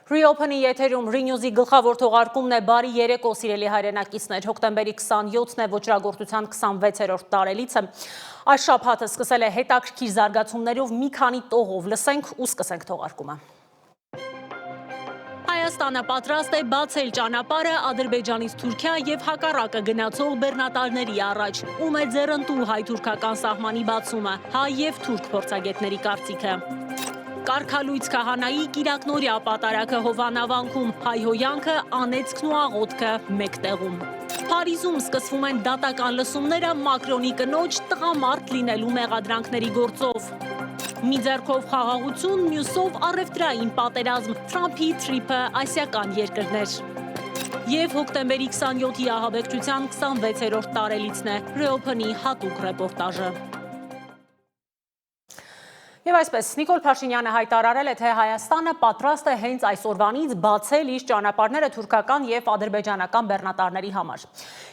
Reopen-ի եթերում Renews-ի գլխավոր թողարկումն է բարի երեկո սիրելի հայրենակիցներ, հոկտեմբերի 27-ն է ոճրագործության 26-րդ տարելիցը։ Այս շաբաթը սկսել է հետաքրքիր զարգացումներով մի քանի տողով, լսենք ու սկսենք թողարկումը։ Հայաստանը պատրաստ է բացել ճանապարհը Ադրբեջանից Թուրքիա եւ հակառակը գնացող բեռնատարների առաջ։ Ում է ձեռնտու հայ-թուրքական սահմանի բացումը, հայ եւ թուրք փորձագետների կարծիքը։ Կարգալույց քահանայի կիրակնորյա պատարակը Հովանավանքում, հայհոյանքը, անեծքն ու աղոթքը մեկտեղում։ Փարիզում սկսվում են դատական լսումները Մակրոնի կնոջ տղամարդ լինելու մեղադրանքների գործով։ Մի ձեռքով խաղաղություն, մյուսով առևտրային պատերազմ, Թրամփի թրիփը ասիական երկրներ։ Եվ հոկտեմբերի 27-ի ահաբեկչության 26-րդ տարելիցն է, Reopen-ի հատուկ ռեպորտաժը։ Եվ այսպես, Նիկոլ Փաշինյանը հայտարարել է, թե Հայաստանը պատրաստ է հենց այսօրվանից բացել իր ճանապարհները թուրքական եւ ադրբեջանական բեռնատարների համար։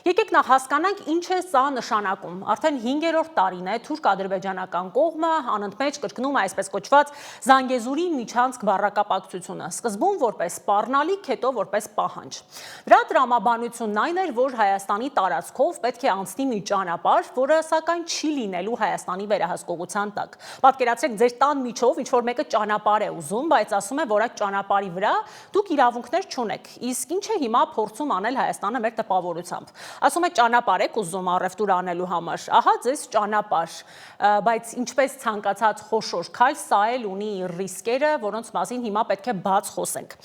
Եկեք նախ հասկանանք, ինչ է սա նշանակում։ Արդեն 5-րդ տարին է թուրք-ադրբեջանական կողմը անընդմեջ կրկնում է այսպես կոչված Զանգեզուրի միջանցք բառակապակցությունը, սկզբում որպես սպառնալիք, հետո որպես պահանջ։ Դրա տրամաբանությունն այն էր, որ Հայաստանի տարածքով պետք է անցնի մի ճանապարհ, որը սակայն չի լինելու Հայաստանի վերահսկողության տակ։ Պատկերացրեք ձեր տան միջով ինչ-որ մեկը ճանապարհ է ուզում, բայց ասում է, որ այդ ճանապարհի վրա դուք իրավունքներ չունեք։ Իսկ ինչ է հիմա փորձում անել Հայաստանը մեր տպավորությամբ։ Ասում է ճանապարհ եք ուզում առևտուր անելու համար։ Ահա ձեզ ճանապարհ, բայց ինչպես ցանկացած խոշոր քայլ, սա էլ ունի իր ռիսկերը, որոնց մասին հիմա պետք է բաց խոսենք։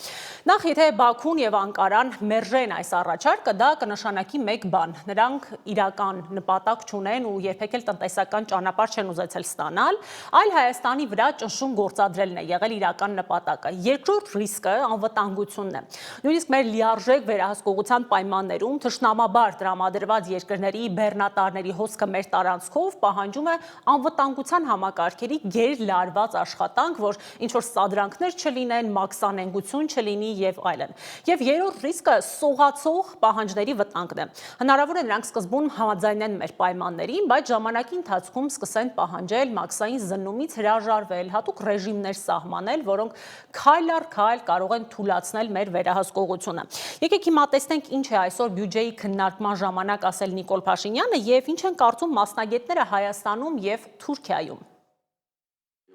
Նախ եթե Բաքուն եւ Անկարան մերժեն այս առաջարկը, դա կնշանակի մեկ բան. նրանք իրական նպատակ չունեն ու երբեք էլ տնտեսական ճանապարհ չեն ուզեցել ստանալ, այլ Հայաստանի վրա ճնշում գործադրելն է եղել իրական նպատակը։ Երկրորդ ռիսկը անվտանգությունն է։ Նույնիսկ մեր լիարժեք վերահսկողության պայմաններում թշնամաբար տրամադրված երկրների բեռնատարների հոսքը մեր տարանցքով պահանջում է անվտանգության համակարգերի գերլարված աշխատանք, որ ինչ-որ սադրանքներ չլինեն, մաքսանենգություն չլինի եւ այլն։ Եվ երրորդ ռիսկը սողացող պահանջների վտանգն է։ Հնարավոր է նրանք սկզբում համաձայնեն մեր պայմաններին, բայց ժամանակի ընթացքում սկսեն պահանջել մաքսային զննումից հրաժարվել, հատուկ ռեժիմներ սահմանել, որոնք քայլ առ քայլ կարող են թուլացնել մեր վերահսկողությունը։ Եկեք հիմա տեսնենք ինչ է այսօր բյուջեի քննարկման ժամանակ ասել Նիկոլ Փաշինյանը եւ ինչ են կարծում մասնագետները Հայաստանում եւ Թուրքիայում։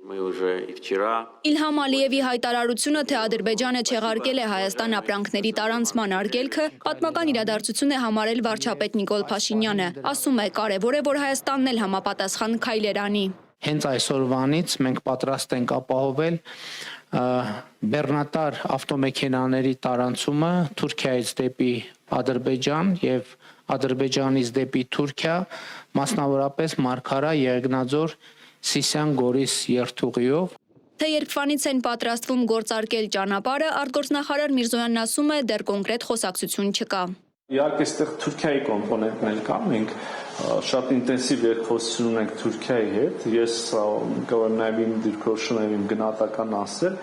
Իլհամ Ալիևի հայտարարությունը, թե Ադրբեջանը չեղարկել է Հայաստան ապրանքների տարանցման արգելքը, պատմական իրադարձություն է համարել վարչապետ Նիկոլ Փաշինյանը։ Ասում է, կարևոր է, որ Հայաստանն էլ համապատասխան քայլեր անի։ Հենց այսօրվանից մենք պատրաստ ենք ապահովել բեռնատար ավտոմեքենաների տարանցումը Թուրքիայից դեպի Ադրբեջան եւ Ադրբեջանից դեպի Թուրքիա, մասնավորապես Մարգարա, Եղեգնաձոր, Սիսիան, Գորիս երթուղիով։ Թե երբվանից են պատրաստվում գործարկել ճանապարհը, արտգործնախարար Միրզոյանն ասում է, դեռ կոնկրետ խոսակցություն չկա։ Իհարկե այստեղ Թուրքիայի կոմպոնենտներ կա, մենք շատ ինտենսիվ երկխոսություն ունենք Թուրքիայի հետ։ Ես կարող եմ նաև իմ դիրքորոշումներում գնահատական ասել,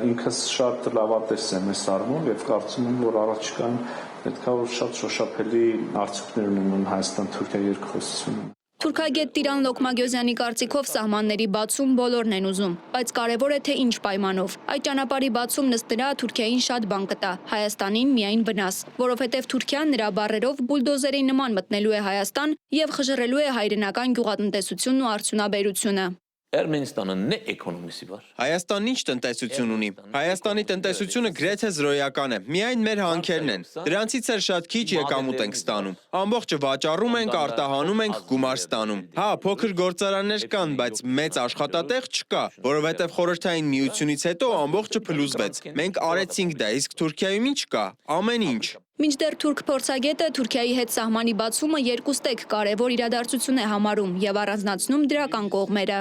ինքս շատ լավատես եմ այս առումով եւ կարծում եմ, որ առաջիկան պետքա որ շատ շոշափելի արդյունքներ ունենան Հայաստան-Թուրքիա երկխոսությունը։ Թուրքագետ Տիրան Լոկմագյոզյանի կարծիքով սահմանների բացում բոլորն են ուզում, բայց կարևոր է թե ինչ պայմանով։ Այդ ճանապարհի բացումն ըստ նրա Թուրքիային շատ բան կտա, Հայաստանին միայն վնաս, որովհետև Թուրքիան նրա բառերով բուլդոզերի նման մտնելու է Հայաստան եւ խժռելու է հայրենական գյուղատնտեսությունն ու արդյունաբերությունը։ Ermenistanın ne ekonomisi var? Հայաստանն ինչ տնտեսություն ունի։ Հայաստանի տնտեսությունը գրեթե զրոյական է։ Միայն մեր հանքերն են։ Դրանցից էլ շատ քիչ եկամուտ ենք ստանում։ Ամբողջը վաճառում ենք, արտահանում ենք, գումար ստանում։ Հա, փոքր գործարաններ կան, բայց մեծ աշխատատեղ չկա, որովհետև խորհրդային միությունից հետո ամբողջը փլուզվեց։ Մենք արեցինք դա, իսկ Թուրքիայում ինչ կա։ Ամեն ինչ։ Մինչդեռ թուրք փորձագետը Թուրքիայի հետ սահմանի բացումը երկուստեք կարևոր իրադարձություն է համարում եւ առանձնացնում դրական կողմերը։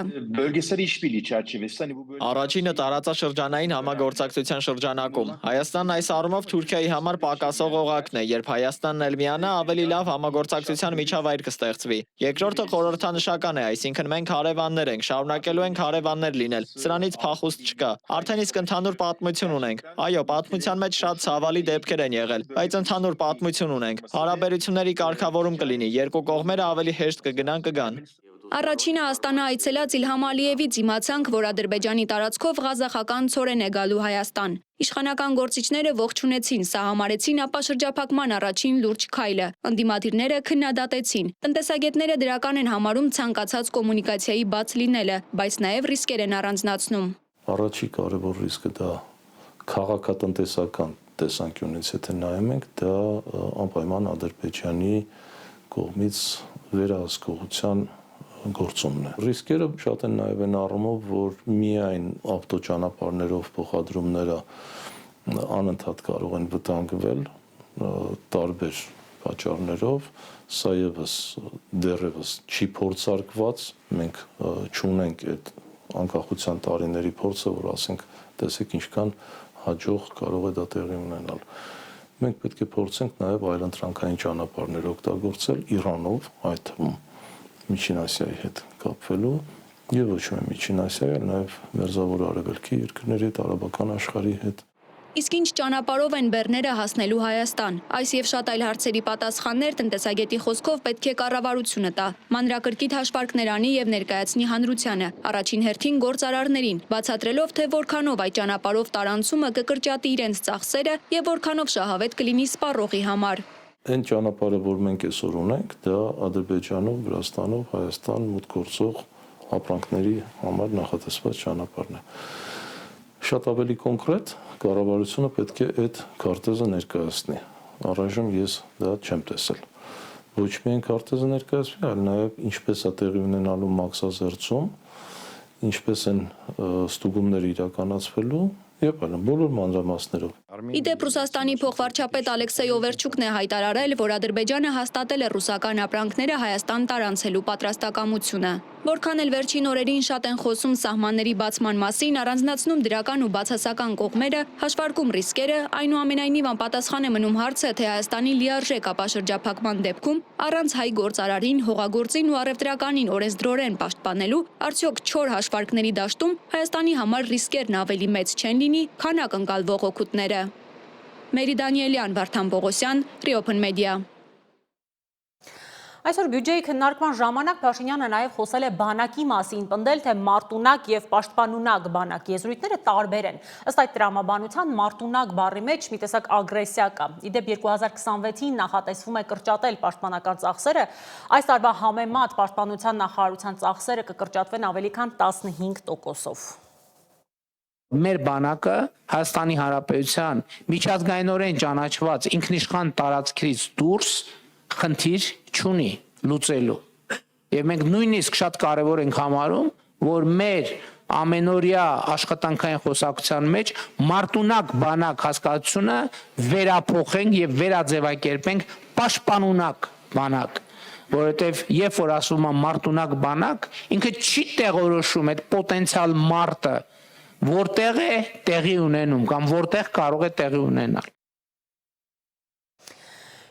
Առաջինը տարածաշրջանային համագործակցության շրջանակում։ Հայաստանն այս առումով Թուրքիայի համար պակասող օղակն է, երբ Հայաստանն էլ միանա, ավելի լավ համագործակցության միջավայր կստեղծվի։ Երկրորդը խորհրդանշական է, այսինքն մենք հարևաններ ենք, շարունակելու ենք հարևաններ լինել։ Սրանից փախուստ չկա։ Արդեն իսկ ընդհանուր պատմություն ունենք։ Այո, պատմության մեջ շատ ցավալի դեպքեր են եղել, բայց ընդհանուր պատմություն ունենք։ Հարաբերությունների կարգավորում կլինի, երկու կողմերը ավելի հեշտ կգնան։ Առաջինը Աստանա այցելած Իլհամ Ալիևից իմացանք, որ Ադրբեջանի տարածքով ղազախական ցորեն է գալու Հայաստան։ Իշխանական գործիչները ողջունեցին, սա համարեցին ապա շրջափակման առաջին լուրջ քայլը։ Ընդդիմադիրները քննադատեցին։ Տնտեսագետները դրական են համարում ցանկացած կոմունիկացիայի բաց լինելը, բայց նաև ռիսկեր են առանձնացնում։ Առաջի կարևոր ռիսկը դա քաղաքատնտեսական տեսանկյունից եթե նայում ենք, դա անպայման Ադրբեջանի կողմից վերահսկողության գործումն է։ Ռիսկերը շատ են նաև այն առումով, որ միայն ավտոճանապարհներով փոխադրումները անընդհատ կարող են վտանգվել տարբեր պատճառներով, սա եւս դեռևս չի փորձարկված, մենք չունենք այդ անկախության տարիների փորձը, որ ասենք, տեսեք ինչքան հաջող կարող է դա տեղի ունենալ։ Մենք պետք է փորձենք նաև այլընտրանքային ճանապարհներ օգտագործել Իրանով, այդ թվում Միջին Ասիայի հետ կապվելու եւ ոչ միայն Միջին Ասիայի, այլ նաև Մերձավոր Արևելքի երկրների հետ, արաբական աշխարհի հետ։ Իսկ ինչ ճանապարհով են բեռները հասնելու Հայաստան։ Այս եւ շատ այլ հարցերի պատասխաններ տնտեսագետի խոսքով պետք է կառավարությունը տա, մանրակրկիտ հաշվարկներ անի եւ ներկայացնի հանրությանը, առաջին հերթին գործարարներին, բացատրելով, թե որքանով այդ ճանապարհով տարանցումը կկրճատի իրենց ծախսերը եւ որքանով շահավետ կլինի սպառողի համար։ Այն ճանապարհը, որ մենք այսօր ունենք, դա Ադրբեջանով, Վրաստանով, Հայաստան մուտք գործող ապրանքների համար նախատեսված ճանապարհն է։ Շատ ավելի կոնկրետ կառավարությունը պետք է այդ քարտեզը ներկայացնի։ Առայժմ ես դա չեմ տեսել։ Ոչ միայն քարտեզը ներկայացվի, այլ նաև ինչպես է տեղի ունենալու մաքսազերծում, ինչպես են ստուգումները իրականացվելու եւ այլն, բոլոր մանրամասներով։ Իդեպ Ռուսաստանի փոխվարչապետ Ալեքսեյ Օվերչուկն է հայտարարել, որ Ադրբեջանը հաստատել է ռուսական ապրանքները Հայաստան տարանցելու պատրաստակամությունը։ Որքան էլ վերջին օրերին շատ են խոսում սահմանների բացման մասին, առանձնացնում դրական ու բացասական կողմերը, հաշվարկում ռիսկերը, այնուամենայնիվ անպատասխան է մնում հարցը, թե Հայաստանի լիարժեք ապաշրջափակման դեպքում առանց հայ գործարարին, հողագործին ու առևտրականին օրենսդրորեն պաշտպանելու, արդյոք չոր հաշվարկների դաշտում Հայաստանի համար ռիսկերն ավելի մեծ չեն լինի, քան ակնկալվող օգուտները։ Մերի Դանիելյան, Վարդան Պողոսյան, Reopen Media։ Այսօր բյուջեի քննարկման ժամանակ Փաշինյանը նաև խոսել է բանակի մասին, պնդել, թե մարտունակ եւ պաշտպանունակ բանակ եզրույթները տարբեր են։ Ըստ այդ տրամաբանության մարտունակ բառի մեջ մի տեսակ ագրեսիա կա։ Իդեպ 2026-ին նախատեսվում է կրճատել պաշտպանական ծախսերը, այս տարվա համեմատ պաշտպանության նախարարության ծախսերը կկրճատվեն ավելի քան 15%-ով։ Մեր բանակը Հայաստանի Հանրապետության միջազգայինորեն ճանաչված ինքնիշխան տարածքից դուրս խնդիր չունի լուծելու։ Եվ մենք նույնիսկ շատ կարևոր ենք համարում, որ մեր ամենօրյա աշխատանքային խոսակցության մեջ մարտունակ բանակ հասկացությունը վերափոխենք եւ վերաձևակերպենք պաշտպանունակ բանակ, որովհետեւ երբ որ ասում եմ մարտունակ բանակ, ինքը չի տեղորոշում այդ պոտենցիալ մարտը որտեղ է տեղի ունենում կամ որտեղ կարող է տեղի ունենալ։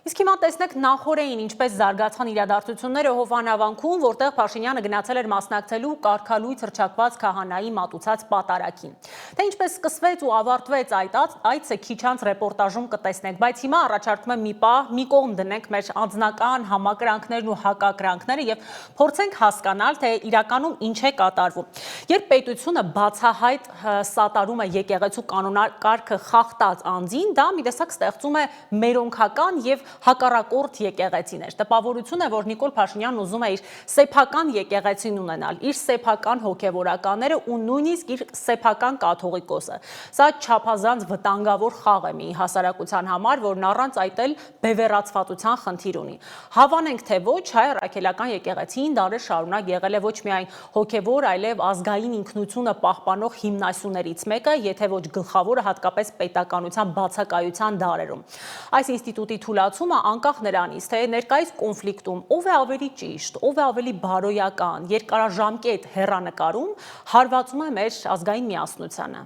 Իսկ հիմա տեսնեք նախորդին ինչպես զարգացան իրադարձությունները Հովանավանքում, որտեղ Փաշինյանը գնացել էր մասնակցելու կարգալույց հռչակված քահանայի մատուցած պատարագին։ Թե ինչպես սկսվեց ու ավարտվեց այդ այցը քիչ անց ռեպորտաժում կտեսնենք, բայց հիմա առաջարկում եմ մի պահ մի կողմ դնենք մեր անձնական համակրանքներն ու հակակրանքները եւ փորձենք հասկանալ, թե իրականում ինչ է կատարվում։ Երբ պետությունը բացահայտ սատարում է եկեղեցու կանոնակարգը խախտած անձին, դա մի տեսակ ստեղծում է մերոնքական եւ հակառակորդ եկեղեցիներ։ Տպավորություն է, որ Նիկոլ Փաշինյանն ուզում է իր սեփական եկեղեցին ունենալ, իր սեփական հոգևորականները ու նույնիսկ իր սեփական կաթողիկոսը։ Սա չափազանց վտանգավոր խաղ է մի հասարակության համար, որն առանց այդ էլ բևեռացվածության խնդիր ունի։ Հավանենք թե ոչ, հայ առաքելական եկեղեցին դարեր շարունակ եղել է ոչ միայն հոգևոր, այլև ազգային ինքնությունը պահպանող հիմնասյուներից մեկը, եթե ոչ գլխավորը, հատկապես պետականության բացակայության դարերում։ Այս ինստիտուտի թուլացումը անկախ նրանից, թե ներկայիս կոնֆլիկտում ով է ավելի ճիշտ, ով է ավելի բարոյական, երկարաժամկետ հեռանկարում հարվածում է մեր ազգային միասնությանը։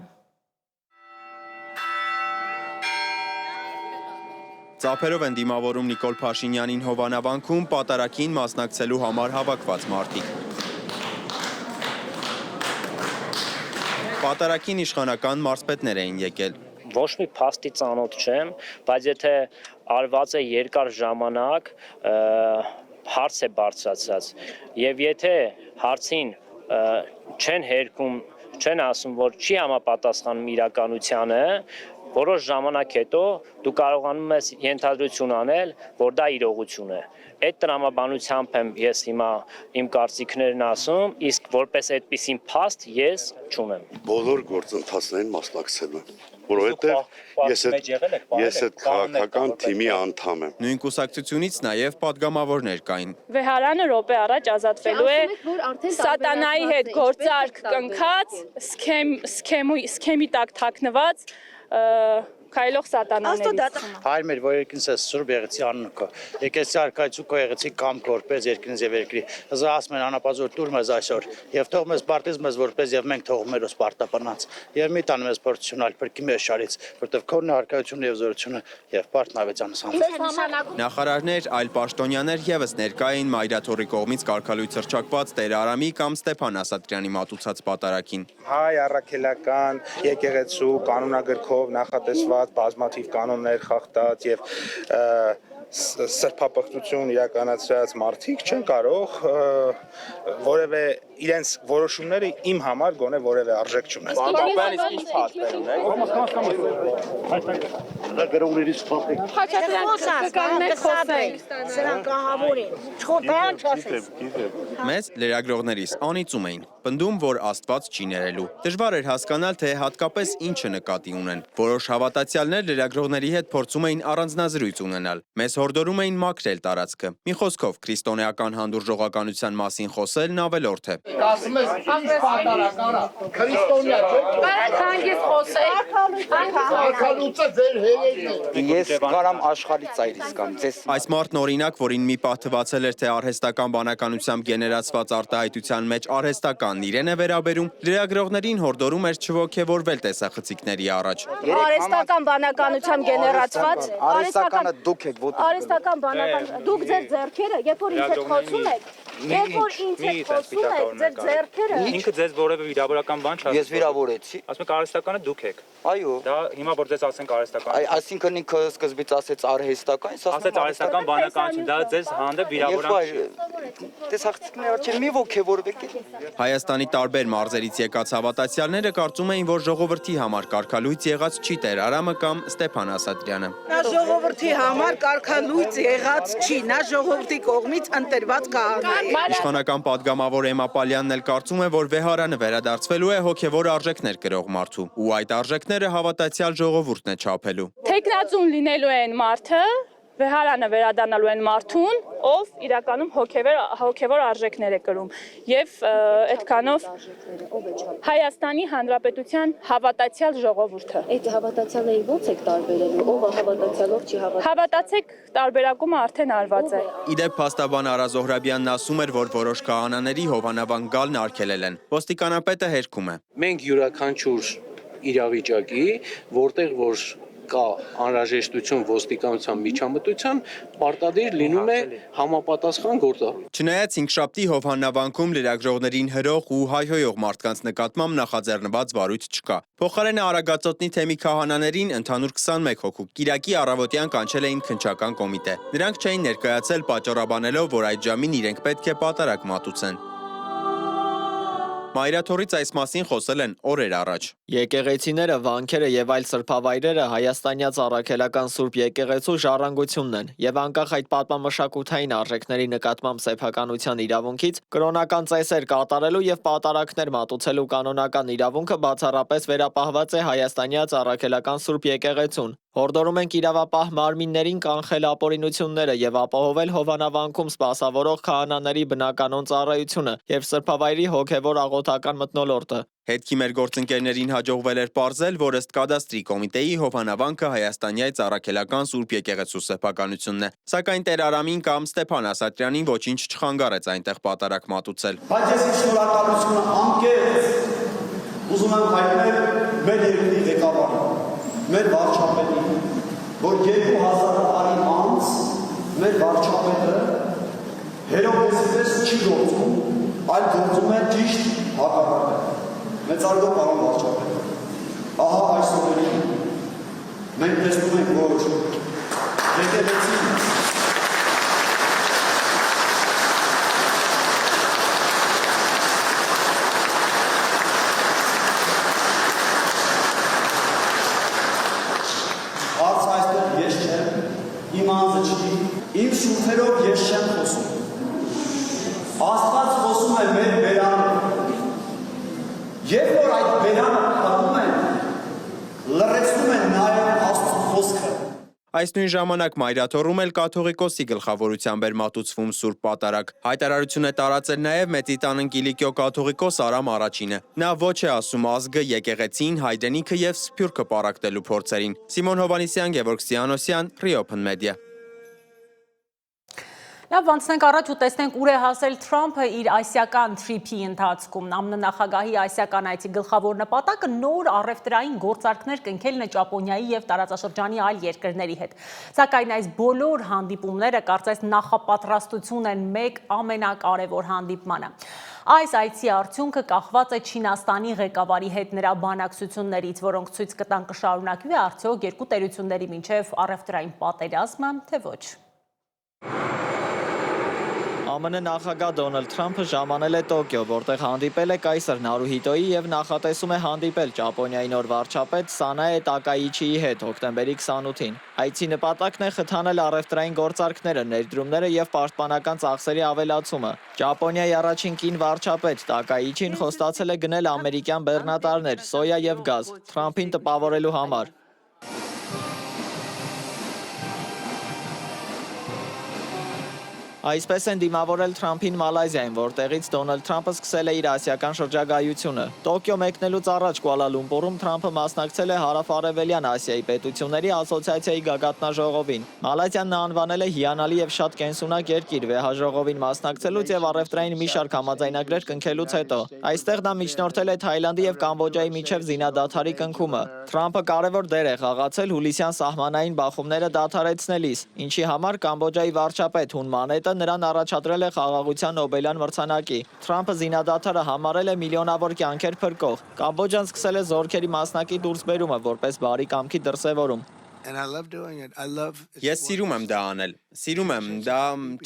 Ծափերով են դիմավորում Նիկոլ Փաշինյանին Հովանավանքում պատարագին մասնակցելու համար հավաքված մարդիկ։ Պատարագին իշխանական մարզպետներ էին եկել։ Ոչ մի փաստի ծանոթ չեմ, բայց եթե արված է երկար ժամանակ, հարց է բարձրացած եւ եթե հարցին չեն հերքում, չեն ասում, որ չի համապատասխանում իրականությանը, որոշ ժամանակ հետո դու կարողանում ես ենթադրություն անել, որ դա իրողություն է։ Այդ տրամաբանությամբ եմ ես հիմա իմ կարծիքներն ասում, իսկ որպես այդպիսին փաստ ես չունեմ։ Բոլոր գործընթացներին մասնակցելու եմ, որովհետև ես այդ քաղաքական թիմի անդամ եմ։ Նույն կուսակցությունից նաև падգամավորներ կային։ Վեհարանը րոպե առաջ ազատվելու է սատանայի հետ գործարք կնքած, սքեմի տակ թաքնված քայլող սատանաներից։ Հայր մեր, որ երկինս է սուրբ եղեցի անունքո, եկեցի արքայցու քո եղեցի կամ կորպես երկինս եւ երկրի, հզահասմ են անապազոր տուր մեզ այսօր, եւ թող մեզ պարտիզ մեզ որպես եւ մենք թողում մեր ոս պարտապանած, եւ մի տան մեզ փորձությունալ փրկի մեր շարից, որտեվ քոնն արքայությունը եւ զորությունը եւ պարտնավեճանս անց։ Նախարարներ, այլ պաշտոնյաներ եւս ներկա էին Մայրաթորի կողմից կարգալույց հռչակված Տեր Արամի կամ Ստեփան Ասատրյանի մատուցած պատարագին։ Հայ առաքելական եկեղեցու կանոնագրքով նախատեսված բազմաթիվ կանոններ խախտած եւ սրբապղծություն իրականացրած մարդիկ չեն կարող որևէ իրենց որոշումները իմ համար գոնե որևէ արժեք չունեն։ Բանտապյանից ինչ փաստեր ունեք։ Մեզ լրագրողներիս անիծում էին, պնդում, որ Աստված չի ներելու։ Դժվար էր հասկանալ, թե հատկապես ինչը նկատի ունեն։ Որոշ հավատացյալներ լրագրողների հետ փորձում էին առանձնազրույց ունենալ։ Մեզ հորդորում էին մաքրել տարածքը։ Մի խոսքով, քրիստոնեական հանդուրժողականության մասին խոսելն ավելորդ է։ Ասում ես ինչ պատարակարա, քրիստոնյա Ես կարամ աշխարհի ծայրից կամ ձեզ։ Այս մարդն օրինակ, որին մի պահ թվացել էր, թե արհեստական բանականությամբ գեներացված արտահայտության մեջ արհեստականն իրեն է վերաբերում, լրագրողներին հորդորում էր չոգևորվել տեսախցիկների առաջ։ Արհեստական բանականությամբ գեներացված, Արհեստականը դուք եք ոտը։ արհեստական բանական, դուք ձեր ձեռքերը, երբ որ ինձ հետ խոսում եք, երբ որ ինձ հետ խոսում եք, ձեր ձեռքերը։ Ինքը ձեզ որևէ վիրավորական բան չասում։ Ես վիրավորեցի։ Ասում եք արհեստականը դուք եք։ Այո։ Դա հիմա որ ձեզ ասենք արհեստական։ Այսինքն ինքը սկզբից ասեց արհեստական, ասեց արհեստական բանականություն, դա ձեզ հանդեպ վիրավորանք չի։ Տեսախցիկների առաջ մի ոգևորվեք։ Հայաստանի տարբեր մարզերից եկած հավատացյալները կարծում էին, որ ժողովրդի համար կարգալույց եղած չի Տեր Արամը կամ Ստեփան Ասատրյանը։ Նա ժողովրդի համար կարգալույց եղած չի, նա ժողովրդի կողմից ընտրված քահանա է։ Իշխանական падգամավոր Էմմա Պալյանն էլ կարծում է, որ Վեհարանը վերադարձվելու է հոգևոր արժեքներ կրող մարդու, ու այդ արժեքները հավատացյալ ժողովուրդն է չափելու։ Թեկնածուն լինելու է այն մարդը, Վեհարանը վերադառնալու են մարդուն, ով իրականում հոգևոր արժեքներ է կրում եւ այդքանով Հայաստանի Հանրապետության հավատացյալ ժողովուրդը։ Այդ հավատացյալների ո՞նց եք տարբերելու, ով է հավատացյալ, ով չի հավատացյալ։ Հավատացեք, տարբերակումը արդեն արված է։ Իդեպ փաստաբան Արա Զոհրաբյանն ասում էր, որ որոշ քահանաների հովանավան գալն արգելել են։ Ոստիկանապետը հերքում է։ Մենք յուրաքանչյուր իրավիճակի, որտեղ որ կա անհրաժեշտություն ոստիկանության միջամտության, պարտադիր լինում է համապատասխան գործառույթ։ Չնայած հինգշաբթի հովանավանքում լրագրողներին հրող ու հայհոյող մարդկանց նկատմամբ նախաձեռնված վարույթ չկա։ Փոխարենը Արագածոտնի թեմի քահանաներին ընդհանուր 21 հոգու կիրակի առավոտյան կանչել էին քննչական կոմիտե։ Նրանք չէին ներկայացել պատճառաբանելով, որ այդ ժամին իրենք պետք է պատարագ մատուցեն։ Մայրաթորից այս մասին խոսել են օրեր առաջ։ Եկեղեցիները, վանքերը եւ այլ սրբավայրերը հայաստանյաց առաքելական Սուրբ եկեղեցու ժառանգությունն են եւ անկախ այդ պատմամշակութային արժեքների նկատմամբ սեփականության իրավունքից կրոնական ծեսեր կատարելու եւ պատարակներ մատուցելու կանոնական իրավունքը բացառապես վերապահված է հայաստանյաց առաքելական Սուրբ եկեղեցուն։ Հորդորում ենք իրավապահ մարմիններին կանխել ապօրինությունները եւ ապահովել հովանավանքում սպասավորող քահանաների բնականոն ծառայությունը եւ սրբավայրի հոգեվոր աղոթական մթնոլորտը։ Հետքի մեր գործընկերներին հաջողվել էր պարզել, որ ըստ կադաստրի կոմիտեի հովանավանքը հայաստանյաց առաքելական Սուրբ եկեղեցու սեփականությունն է։ Սակայն Տեր Արամին կամ Ստեփան Ասատրյանին ոչինչ չխանգարեց այնտեղ պատարակ մատուցել։ Բայց ես իմ շնորհակալությունը անկեղծ ուզում եմ հայտնել մեր երկրի ղեկավարին, մեր վարչապետին, որ 2000 տարի անց մեր վարչապետը հերոսպես չի գործում, այլ գործում է ճիշտ հակառակը։ Մեծարգո պարոն վարչապետ, ահա այս օրերին մենք տեսնում ենք, որ եկեղեցին մեր բերանը։ Երբ որ այդ բերանը փակում են, լրացնում են նաև Աստծո խոսքը։ Այս նույն ժամանակ մայրաթոռում էլ կաթողիկոսի գլխավորությամբ էր մատուցվում Սուրբ Պատարագ։ Հայտարարություն է տարածել նաև Մեծիտան Կիլիկիո կաթողիկոս Արամ Առաջինը։ Նա ոչ է ասում ազգը, եկեղեցին, հայրենիքը եւ սփյուռքը պարակտելու փորձերին։ Սիմոն Հովանիսյան, Գևորգ Սիանոսյան, Reopen Media։ Լավ, անցնենք առաջ ու տեսնենք ուր է հասել Թրամփը իր ասիական թրիփի ընթացքում։ ԱՄՆ նախագահի ասիական այցի գլխավոր նպատակը նոր առևտրային գործարքներ կնքելն է Ճապոնիայի եւ տարածաշրջանի այլ երկրների հետ։ Սակայն այս բոլոր հանդիպումները կարծես նախապատրաստություն են մեկ ամենակարևոր հանդիպմանը։ Այս այցի արդյունքը կախված է Չինաստանի ղեկավարի հետ նրա բանակցություններից, որոնք ցույց կտան կշարունակվի արդյոք երկու տերությունների միջև առևտրային պատերազմը, թե ոչ։ ԱՄՆ նախագահ Դոնալդ Թրամփը ժամանել է Տոկիո, որտեղ հանդիպել է կայսր Նարուհիտոյի եւ նախատեսում է հանդիպել Ճապոնիայի նոր վարչապետ Սանաե Տակաիչիի հետ հոկտեմբերի 28-ին։ Այցի նպատակն է խթանել առևտրային գործարքները, ներդրումները եւ պաշտպանական ծախսերի ավելացումը։ Ճապոնիայի առաջին կին վարչապետ Տակաիչին խոստացել է գնել ամերիկյան բեռնատարներ, սոյա եւ գազ Թրամփին տպավորելու համար։ Այսպես են դիմավորել Թրամփին Մալայզիայում, որտեղից Դոնալդ Թրամփը սկսել է իր ասիական շրջագայությունը։ Տոկիո մեկնելուց առաջ Կուալա Լումպուրում Թրամփը մասնակցել է Հարավ-Արևելյան Ասիայի պետությունների ասոցիացիայի գագաթնաժողովին։ Մալայզիան նա անվանել է հիանալի եւ շատ կենսունակ երկիր վեհաժողովին մասնակցելուց եւ առևտրային մի շարք համաձայնագրեր կնքելուց հետո։ Այստեղ նա միջնորդել է Թայլանդի եւ Կամբոջայի միջև զինադադարի կնքումը։ Թրամփը կարևոր դեր է խաղացել հուլիսյան սահմանային բախումները դադարեցնելիս, ինչի համար Կամբոջայի վարչապետ Հուն Մանետը նրան առաջադրել է խաղաղության Նոբելյան մրցանակի։ Թրամփը զինադադարը համարել է միլիոնավոր կյանքեր փրկող։ Կամբոջան սկսել է զորքերի մասնակի դուրսբերումը որպես բարի կամքի դրսևորում։ Ես սիրում եմ դա անել։ Սիրում եմ, դա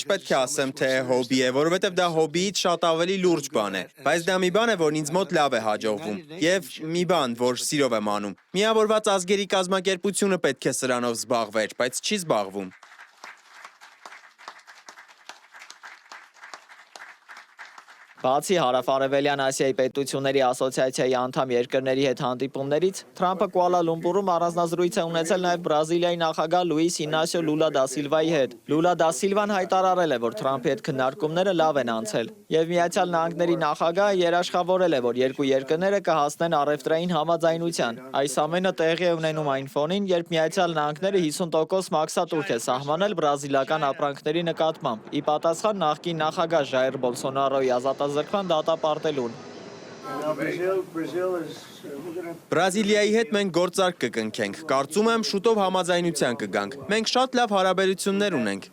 չպետք է ասեմ, թե հոբի է, որովհետև դա հոբիից շատ ավելի լուրջ բան է։ Բայց դա մի բան է, որն ինձ մոտ լավ է հաջողվում։ Եվ մի բան, որ սիրով եմ անում։ Միավորված ազգերի կազմակերպությունը պետք է սրանով զբաղվեր, բայց չի զբաղվում։ Բացի Հարավ-Արևելյան Ասիայի պետությունների ասոցիացիայի անդամ երկրների հետ հանդիպումներից, Թրամփը Կուալա Լումպուրում առանձնազրույց է ունեցել նաև Բրազիլիայի նախագահ Լուիս Ինասիո Լուլա դա Սիլվայի հետ։ Լուլա դա Սիլվան հայտարարել է, որ Թրամփի հետ քննարկումները լավ են անցել, եւ Միացյալ Նահանգների նախագահը երաշխավորել է, որ երկու երկրները կհասնեն առևտրային համաձայնության։ Այս ամենը տեղի է ունենում այն ֆոնին, երբ Միացյալ Նահանգները 50% մաքսատուրք է սահմանել բրազիլական ապրանքների նկատմամբ, ի պատասխան նախկին նախագահ Ժայր Բոլսոնարոյի ազատազրկման դատապարտելուն։ Բրազիլիայի հետ մենք գործարք կկնքենք, կարծում եմ շուտով համաձայնության կգանք, մենք շատ լավ հարաբերություններ ունենք։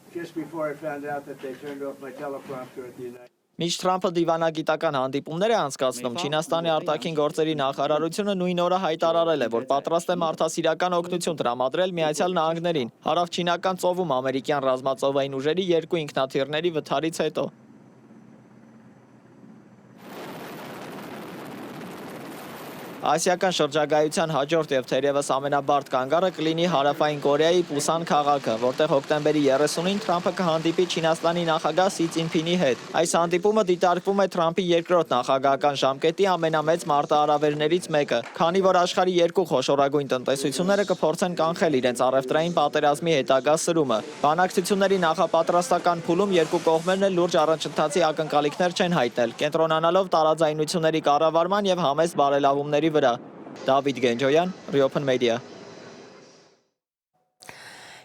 Մինչ Թրամփը դիվանագիտական հանդիպումներ է անցկացնում, Չինաստանի արտաքին գործերի նախարարությունը նույն օրը հայտարարել է, որ պատրաստ է մարդասիրական օգնություն տրամադրել Միացյալ Նահանգներին հարավչինական ծովում ամերիկյան ռազմածովային ուժերի երկու ինքնաթիռների վթարից հետո։ Ասիական շրջագայության հաջորդ եւ թերևս ամենաբարդ կանգառը կլինի Հարավային Կորեայի Պուսան քաղաքը, որտեղ հոկտեմբերի 30-ին Թրամփը կհանդիպի Չինաստանի նախագահ Սի Ցինփինի հետ։ Այս հանդիպումը դիտարկվում է Թրամփի երկրորդ նախագահական ժամկետի ամենամեծ մարտահրավերներից մեկը, քանի որ աշխարհի երկու խոշորագույն տնտեսությունները կփորձեն կանխել իրենց առևտրային պատերազմի հետագա սրումը։ Բանակցությունների նախապատրաստական փուլում երկու կողմերն էլ լուրջ առաջընթացի ակնկալիքներ չեն հայտնել, կենտրոնանալով տարաձայնությունների կառավարման եւ համեստ բարելավումների վրա։ Դավիթ Գենջոյան, Reopen Media։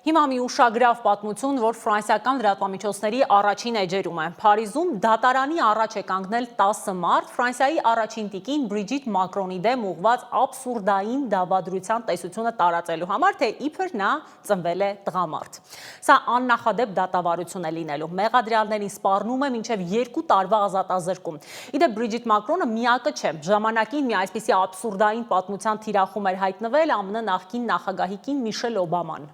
Հիմա մի ուշագրավ պատմություն, որ ֆրանսիական լրատվամիջոցների առաջին էջերում է։ Փարիզում դատարանի առաջ է կանգնել 10 մարդ Ֆրանսիայի առաջին տիկին Բրիջիտ Մակրոնի դեմ ուղղված աբսուրդային դավադրության տեսությունը տարածելու համար, թե իբր նա ծնվել է տղամարդ։ Սա աննախադեպ դատավարություն է լինելու։ Մեղադրյալներին սպառնում է մինչև 2 տարվա ազատազրկում։ Իդեպ Բրիջիտ Մակրոնը միակը չէ։ Ժամանակին մի այսպիսի աբսուրդային պատմության թիրախում էր հայտնվել ԱՄՆ նախկին նախագահի կին Միշել Օբաման։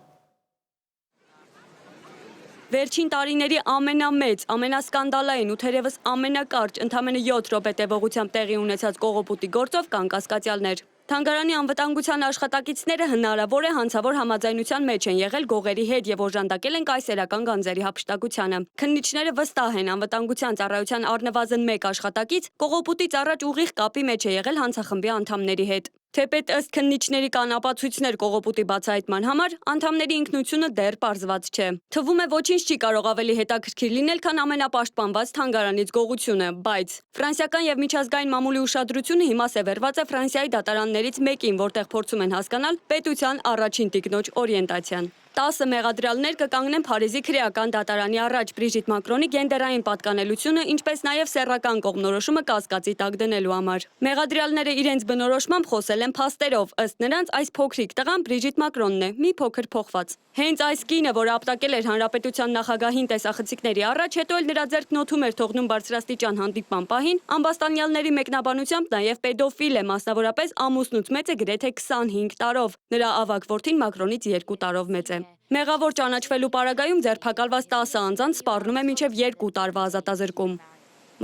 Վերջին տարիների ամենամեծ, ամենասկանդալային ու թերևս ամենակարճ ընդամենը 7 րոպե տևողությամբ տեղի ունեցած կողոպուտի գործով կան կասկածյալներ։ Թանգարանի անվտանգության աշխատակիցները հնարավոր է հանցավոր համաձայնության մեջ են եղել գողերի հետ եւ օժանդակել են կայսերական գանձերի հափշտակությանը։ Քննիչները վստահ են անվտանգության ծառայության առնվազն 1 աշխատակից կողոպուտից առաջ ուղիղ կապի մեջ է եղել հանցախմբի անդամների հետ։ Թեպետ ըստ քննիչների կան ապացույցներ կողոպուտի բացահայտման համար, անդամների ինքնությունը դեռ պարզված չէ։ Թվում է ոչինչ չի կարող ավելի հետաքրքիր լինել, քան ամենապաշտպանված թանգարանից գողությունը, բայց ֆրանսիական եւ միջազգային մամուլի ուշադրությունը հիմա սևեռված է Ֆրանսիայի դատարաններից մեկին, որտեղ փորձում են հասկանալ պետության առաջին տիկնոջ օրիենտացիան։ 10 մեղադրյալներ կկանգնեն Փարիզի քրեական դատարանի առաջ Բրիժիտ Մակրոնի գենդերային պատկանելությունը, ինչպես նաև սեռական կողմնորոշումը կասկածի տակ դնելու համար։ Մեղադրյալները իրենց բնորոշմամբ խոսել են փաստերով, ըստ նրանց այս փոքրիկ տղան Բրիժիտ Մակրոնն է, մի փոքր փոխված։ Հենց այս կինը, որը ապտակել էր հանրապետության նախագահին տեսախցիկների առաջ, հետո էլ նրա ձեռքն օդում էր թողնում բարձրաստիճան հանդիպման պահին, ամբաստանյալների մեկնաբանությամբ նաև պետոֆիլ է, մասնավորապես ամուսնուց մեծ է գրեթե 25 տարով։ Նրա ավագ որդին Մակրոնից 2 տարով մեծ է։ Մեղավոր ճանաչվելու պարագայում ձերբակալված 10 անձանց սպառնում է մինչև 2 տարվա ազատազրկում։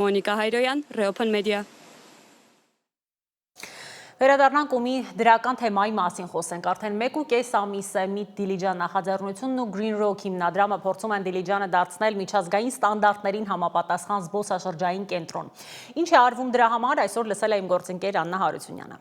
Մոնիկա Հայրոյան, Reopen Media։ Վերադառնանք ու մի դրական թեմայի մասին խոսենք։ Արդեն 1.5 ամիս է Meet Diligent նախաձեռնությունն ու Green Rock հիմնադրամը փորձում են Diligent-ը դարձնել միջազգային ստանդարտներին համապատասխան զբոսաշրջային կենտրոն։ Ինչ է արվում դրա համար, այսօր լսել է իմ գործընկեր Աննա Հարությունյանը։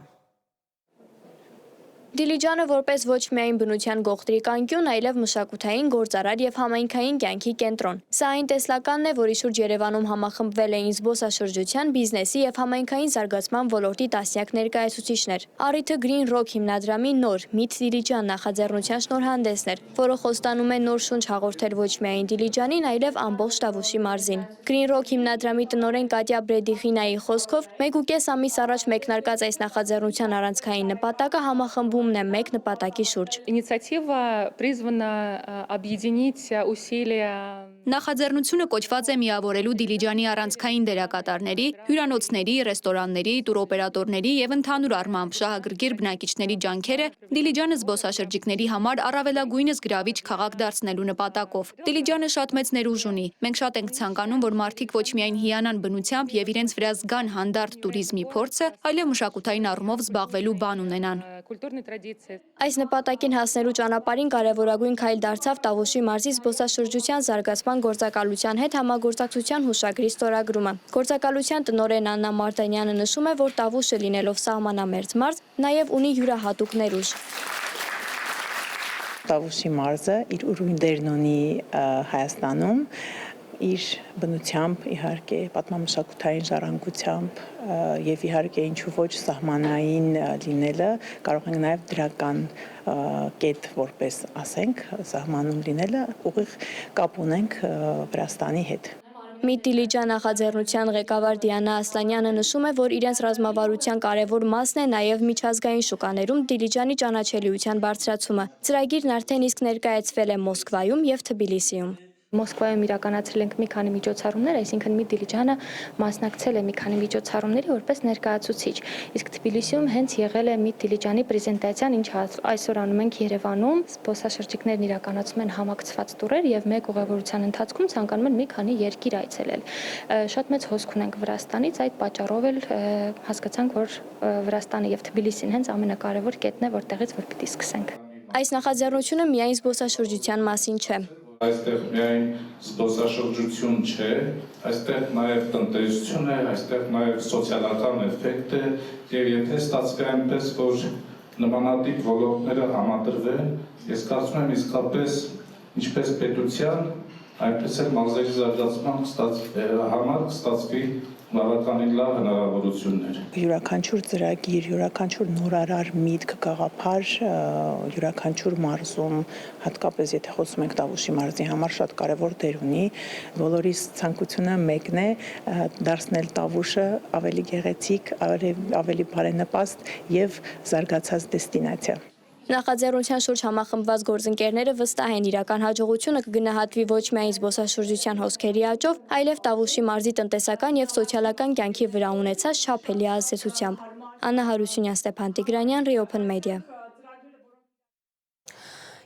Diligent-ը որպես ոչ միայն բնության գողտրիկ անկյուն, այլև մշակութային, գործարար եւ համայնքային կյանքի կենտրոն։ Սա այն տեսլականն է, որի շուրջ Երևանում համախմբվել էին զբոսաշրջության, բիզնեսի եւ համայնքային զարգացման ոլորտի տասնյակ ներկայացուցիչներ։ Առիթը Green Rock հիմնադրամի նոր Meet Diligent նախաձեռնության շնորհանդեսն էր, որը խոստանում է նոր շունչ հաղորդել ոչ միայն Diligent-ին, այլև ամբողջ Տավուշի մարզին։ Green Rock հիմնադրամի տնօրեն Կատյա Բրեդիխինայի խոսքով 1.5 ամիս առաջ մեկնարկած այս նախաձեռնության առանցքային նպատակը համախմբում մեկ նպատակի շուրջ։ Инициатива призвана объединить усилия. Նախաձեռնությունը կոչված է միավորելու Diligent-ի առանցքային դերակատարների, հյուրանոցների, ռեստորանների, տուրօպերատորների եւ ընդհանուր առմամբ շահագրգիռ բնակիչների ջանքերը Diligent-ը զբոսաշրջիկների համար առավելագույնս գրավիչ քաղաք դարձնելու նպատակով։ Diligent-ը շատ մեծ ներուժ ունի։ Մենք շատ ենք ցանկանում, որ մարդիկ ոչ միայն հիանան բնությամբ եւ իրենց վրա զգան հանդարտ տուրիզմի փորձը, այլև մշակութային առումով զբաղվելու բան ունենան։ Այս նպատակին հասնելու ճանապարհին կարևորագույն քայլ դարձավ Տավուշի մարզի զբոսաշրջության զարգացման գործակալության հետ համագործակցության հուշագրի ստորագրումը։ Գործակալության տնօրեն Աննա Մարտանյանը նշում է, որ Տավուշը լինելով սահմանամերձ մարզ, նաև ունի յուրահատուկ ներուժ։ Տավուշի մարզը իր ուրույն դերն ունի Հայաստանում, իր բնությամբ, իհարկե, պատմամշակութային ժառանգությամբ եւ իհարկե ինչու ոչ սահմանային լինելը կարող ենք նաեւ դրական կետ որպես ասենք սահմանում լինելը ուղիղ կապ ունենք Վրաստանի հետ։ Meet Diligent նախաձեռնության ղեկավար Դիանա Ասլանյանը նշում է, որ իրենց ռազմավարության կարևոր մասն է նաև միջազգային շուկաներում Diligent-ի ճանաչելիության բարձրացումը։ Ծրագիրն արդեն իսկ ներկայացվել է Մոսկվայում եւ Թբիլիսիում։ Մոսկվայում իրականացրել ենք մի քանի միջոցառումներ, այսինքն Meet Diligent-ը մասնակցել է մի քանի միջոցառումների որպես ներկայացուցիչ։ Իսկ Թբիլիսիում հենց եղել է Meet Diligent-ի պրեզենտացիան, ինչ այսօր անում ենք Երևանում։ Զբոսաշրջիկներն իրականացում են համակցված տուրեր եւ մեկ ուղևորության ընթացքում ցանկանում են մի քանի երկիր այցելել։ Շատ մեծ հոսք ունենք Վրաստանից, այդ պատճառով էլ հասկացանք, որ Վրաստանը եւ Թբիլիսին հենց ամենակարևոր կետն է, որտեղից որ պիտի սկսենք։ Այս նախաձեռնությունը միայն զբոսաշրջության մասին չէ։ Այստեղ միայն զբոսաշրջություն չէ, այստեղ նաև տնտեսություն է, այստեղ նաև սոցիալական էֆեկտ է, եւ եթե ստացվի այնպես, որ նմանատիպ ոլորտները համադրվեն, ես կարծում եմ իսկապես ինչպես պետության, այնպես էլ մարզերի զարգացման համար կստացվի բավականին լավ հնարավորություններ։ Յուրաքանչյուր ծրագիր, յուրաքանչյուր նորարար միտք, գաղափար, յուրաքանչյուր մարզում, հատկապես եթե խոսում ենք Տավուշի մարզի համար շատ կարևոր դեր ունի, բոլորիս ցանկությունը մեկն է դարձնել Տավուշը ավելի գեղեցիկ, ավելի բարենպաստ եւ զարգացած դեստինացիա։ Նախաձեռնության շուրջ համախմբված գործընկերները վստահ են իրական հաջողությունը կգնահատվի ոչ միայն զբոսաշրջության հոսքերի աճով, այլև Տավուշի մարզի տնտեսական եւ սոցիալական կյանքի վրա ունեցած չափելի ազդեցությամբ։ Աննա Հարությունյան, Ստեփան Տիգրանյան, Reopen Media։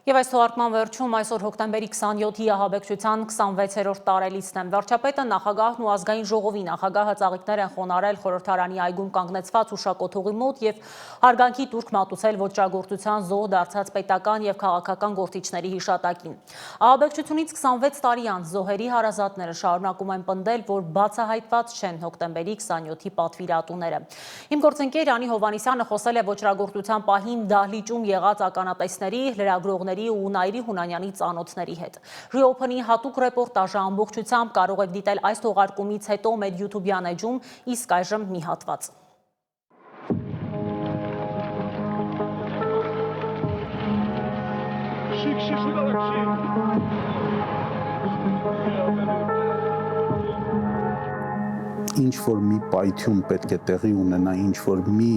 Եվ այս թողարկման վերջում այսօր հոկտեմբերի 27-ի ահաբեկչության 26-րդ տարելիցն է։ Վարչապետը, նախագահն ու ազգային ժողովի նախագահը ծաղիկներ են խոնարհել խորհրդարանի այգում կանգնեցված հուշակոթողի մոտ եւ հարգանքի տուրք մատուցել ոճրագործության զոհ դարձած պետական եւ քաղաքական գործիչների հիշատակին։ Ահաբեկչությունից 26 տարի անց զոհերի հարազատները շարունակում են պնդել, որ բացահայտված չեն հոկտեմբերի 27-ի պատվիրատուները։ Իմ գործընկեր Անի Հովանիսյանը խոսել է ոճրագործության պահին դահլիճում եղած ականատեսների, լրագրողների ու Նայիրի Հունանյանի ծանոթների հետ։ Reopen-ի հատուկ ռեպորտաժը ամբողջությամբ կարող եք դիտել այս թողարկումից հետո մեր YouTube-յան էջում, իսկ այժմ մի հատված։ Ինչ որ մի պայթյուն պետք է տեղի ունենա, ինչ որ մի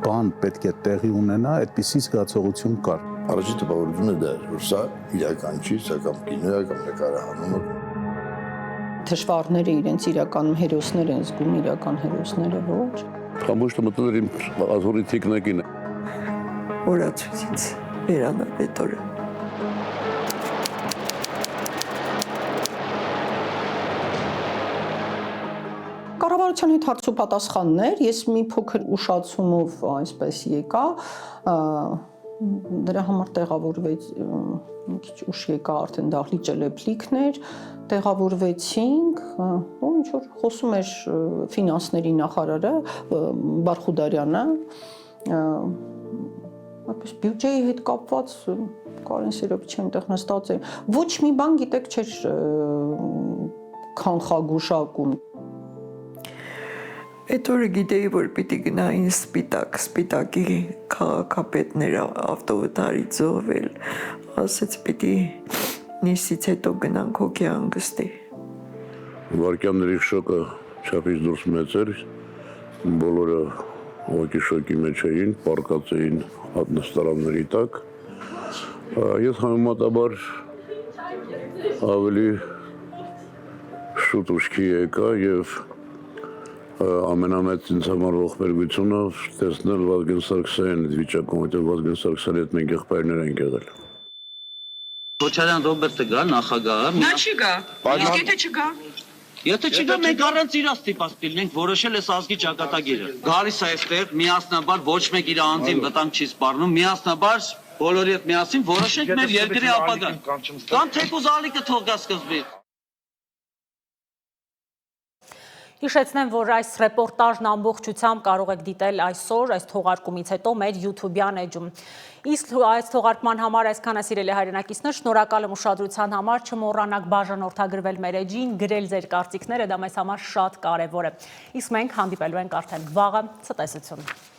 բան պետք է տեղի ունենա, այդպիսի զգացողություն կար։ Առաջին տպավորությունը դա էր, որ սա իրական չի, սա կամ կինո է, կամ նկարահանումը։ Թշվառները իրենց իրականում հերոսներ են զգում, իրական հերոսները ոչ։ Խամուշտը մտել էր իմ ազորի թիկնակին։ Օրացույցից վերանալ այդ օրը։ Կառավարության հետ հարց ու պատասխաններ, ես մի փոքր ուշացումով այսպես եկա, դրա համար տեղավորվեց մի քիչ ուշ եկա արդեն դահլիճը լեփլիկներ, տեղավորվեցինք, ու ինչ որ խոսում էր ֆինանսների նախարարը Բարխուդարյանը, այդպես բյուջեի հետ կապված Կարեն Սիրոպիչյանը տեղ նստած է, ոչ մի բան գիտեք չէր կանխագուշակում։ Այդ օրը գիտեի, որ պիտի գնային սպիտակի քաղաքապետները ավտովթարից զոհվել, ասեց պիտի նիստից հետո գնանք հոգի հանգստի։ Վարկյանների շոկը չափից դուրս մեծ էր, բոլորը հոգի շոկի մեջ էին, պառկած էին նստարանների տակ։ Ես համեմատաբար ավելի շուտ ուշքի եկա եւ ամենամեծ ինձ համար ողբերգությունը տեսնել Վազգեն Սարգսյանն այդ վիճակում, որտեղ Վազգեն Սարգսյանի հետ մենք եղբայրներ ենք եղել։ Քոչարյան Ռոբերտը գա, նախագահը։ Նա չի գա։ Իսկ եթե չգա։ Եթե չգա, մենք առանց իրա ստիպած լինենք, որոշել էս ազգի ճակատագիրը։ Գալիս է այստեղ, միասնաբար ոչ մեկ իր անձին վտանգ չի սպառնում, միասնաբար բոլորի հետ միասին որոշենք մեր երկրի ապագան։ Կամ թեկուզ ալիքը թող գա սկզբի։ Հիշեցնեմ, որ այս ռեպորտաժն ամբողջությամբ կարող եք դիտել այսօր, այս թողարկումից հետո մեր YouTube-յան էջում։ Իսկ այս թողարկման համար այսքանը սիրելի հայրենակիցներ, շնորհակալ եմ ուշադրության համար, չմոռանաք բաժանորդագրվել մեր էջին, գրել ձեր կարծիքները, դա մեզ համար շատ կարևոր է։ Իսկ մենք հանդիպելու ենք արդեն վաղը, ցտեսություն։